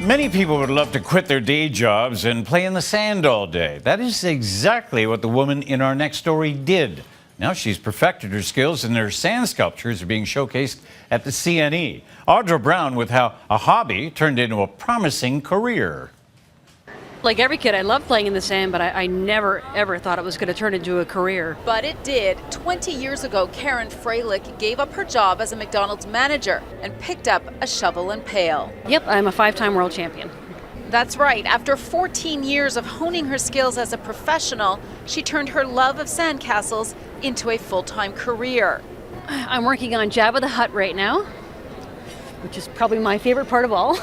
Many people would love to quit their day jobs and play in the sand all day. That is exactly what the woman in our next story did. Now she's perfected her skills and her sand sculptures are being showcased at the CNE. Audra Brown with how a hobby turned into a promising career. Like every kid, I love playing in the sand, but I never, ever thought it was going to turn into a career. But it did. 20 years ago, Karen Freilich gave up her job as a McDonald's manager and picked up a shovel and pail. Yep, I'm a 5-time world champion. That's right. After 14 years of honing her skills as a professional, she turned her love of sandcastles into a full-time career. I'm working on Jabba the Hutt right now, which is probably my favorite part of all.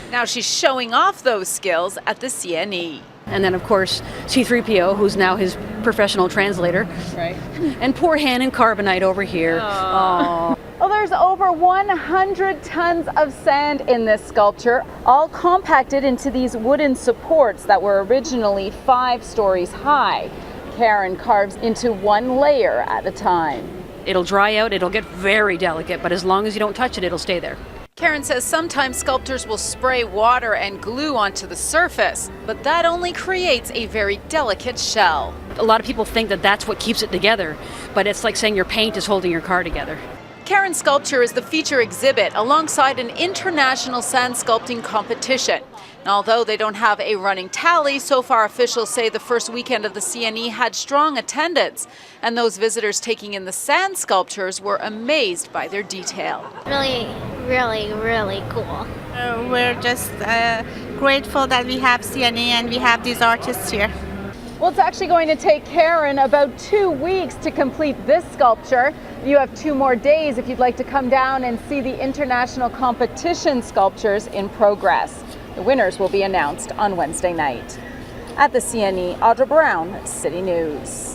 Now she's showing off those skills at the CNE. And then, of course, C-3PO, who's now his professional translator. Right. And poor Han in Carbonite over here. Aww. Well, there's over 100 tons of sand in this sculpture, all compacted into these wooden supports that were originally 5 stories high. Karen carves into one layer at a time. It'll dry out, it'll get very delicate, but as long as you don't touch it, it'll stay there. Karen says sometimes sculptors will spray water and glue onto the surface, but that only creates a very delicate shell. A lot of people think that that's what keeps it together, but it's like saying your paint is holding your car together. Karen's sculpture is the feature exhibit alongside an international sand sculpting competition. And although they don't have a running tally, so far officials say the first weekend of the CNE had strong attendance, and those visitors taking in the sand sculptures were amazed by their detail. Really, really, really cool. We're just grateful that we have CNE and we have these artists here. Well, it's actually going to take Karen about 2 weeks to complete this sculpture. You have 2 more days if you'd like to come down and see the international competition sculptures in progress. The winners will be announced on Wednesday night. At the CNE, Audra Brown, City News.